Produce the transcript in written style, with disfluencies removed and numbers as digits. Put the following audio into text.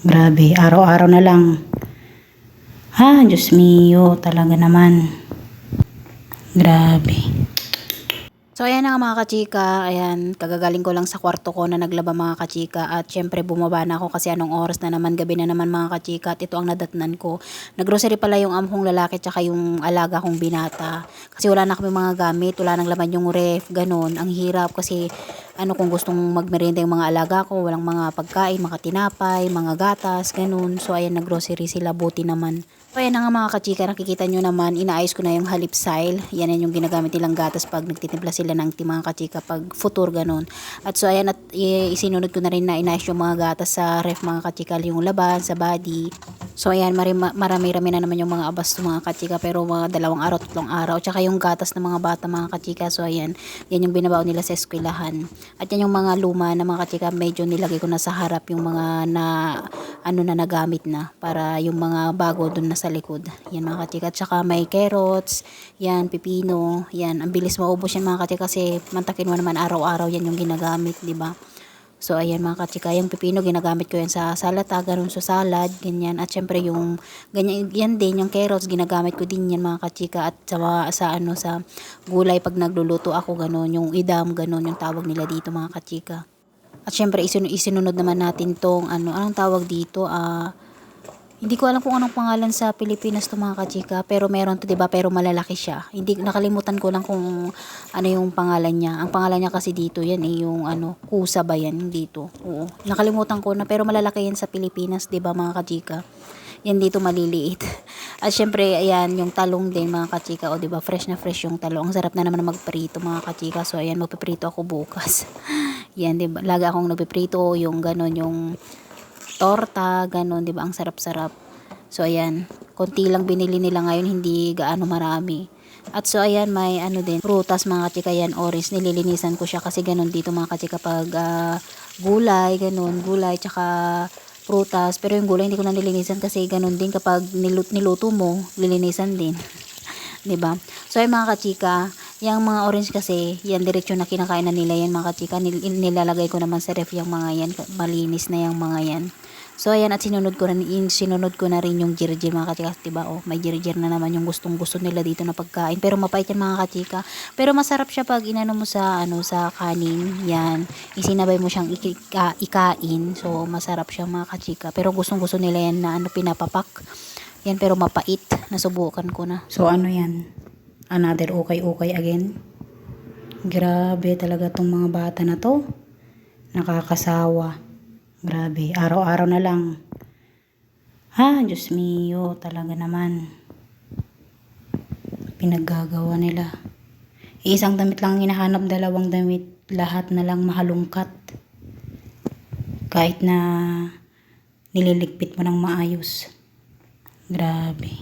Grabe, araw-araw na lang. Diyos mio, talaga naman. Grabe. So ayan na nga mga kachika, ayan, kagagaling ko lang sa kwarto ko na naglaba mga kachika at syempre bumaba na ako kasi anong oras na naman, gabi na naman mga kachika at ito ang nadatnan ko. Naggrocery pala yung amo kong lalaki tsaka yung alaga kong binata kasi wala na kami mga gamit, wala nang laman yung ref, ganun. Ang hirap kasi kung gustong magmerienda yung mga alaga ko, walang mga pagkain, mga tinapay, mga gatas, ganun. So ayan, naggrocery sila, buti naman. So ayan na nga mga kachika, nakikita nyo naman, inaayos ko na yung halipsile. Yan yung ginagamit nilang gatas pag nagtitimpla sila ng mga kachika pag futur ganun. At so ayan, at isinunod ko na rin na inaayos yung mga gatas sa ref mga kachika, yung laban, sa body. So ayan, marami-rami na naman yung mga abas mga kachika, pero mga 2 araw, 3 araw. Tsaka yung gatas ng mga bata mga kachika. So ayan, yan yung binabaw nila sa eskwelahan. At yan yung mga luma na mga kachika, medyo nilagay ko na sa harap yung mga na nagamit na, para yung mga bago dun na sa likod. Yan mga kachika. Tsaka may carrots, yan, pipino, yan. Ang bilis maubos yan mga kachika kasi mantakin mo naman araw-araw yan yung ginagamit, di ba? So ayan mga kachika, yung pipino ginagamit ko yan sa salata, ganun sa salad, ganyan. At syempre yung ganyan yan din, yung carrots ginagamit ko din yan mga kachika. At sa gulay pag nagluluto ako, ganun, yung idam, ganun yung tawag nila dito mga kachika. At syempre isinunod naman natin tong anong tawag dito, hindi ko alam kung anong pangalan sa Pilipinas to mga kachika, pero meron to 'di ba, pero malalaki siya. Hindi, nakalimutan ko lang kung ano yung pangalan niya. Ang pangalan niya kasi dito yan yung kusa ba yan dito. Oo. Nakalimutan ko na, pero malalaki yan sa Pilipinas, 'di ba mga kachika? Yan dito maliliit. At syempre ayan yung talong din mga kachika, o 'di ba, fresh na fresh yung talong. Ang sarap na naman magprito mga kachika. So ayan, magpiprito ako bukas. Yan, 'di ba? Lagi akong nagpiprito, yung ganon, yung torta, ganun, 'di ba? Ang sarap-sarap. So ayan, konti lang binili nila ngayon, hindi gaano marami. At so ayan, may din, prutas mga kachika, yan, orange, nililinisan ko siya kasi ganun dito mga kachika pag gulay, ganun, gulay tsaka prutas. Pero yung gulay hindi ko na nilinisan kasi ganun din kapag niluto mo, lilinisan din. 'Di ba? So ay mga kachika, yung mga orange kasi, yan diretso na kinakain na nila yan mga kachika. Nilalagay ko naman sa ref yung mga yan, malinis na yung mga yan. So ayan, at sinunod ko na rin yung jirjir mga kachika, diba? Oh, may jirjir na naman yung gustong-gusto nila dito na pagkain. Pero mapait yan mga kachika. Pero masarap siya pag inano mo sa sa kanin. Yan, isinabay mo siyang ikain. So masarap siya mga kachika. Pero gustong-gusto nila yan na pinapapak. Yan, pero mapait. Nasubukan ko na. So ano yan? Another ukay-ukay again. Grabe talaga tong mga bata na to. Nakakasawa. Grabe, araw-araw na lang. Diyos mio, talaga naman. Pinaggagawa nila. Isang damit lang hinahanap, 2 damit. Lahat na lang mahalungkat. Kahit na nililigpit mo ng maayos. Grabe.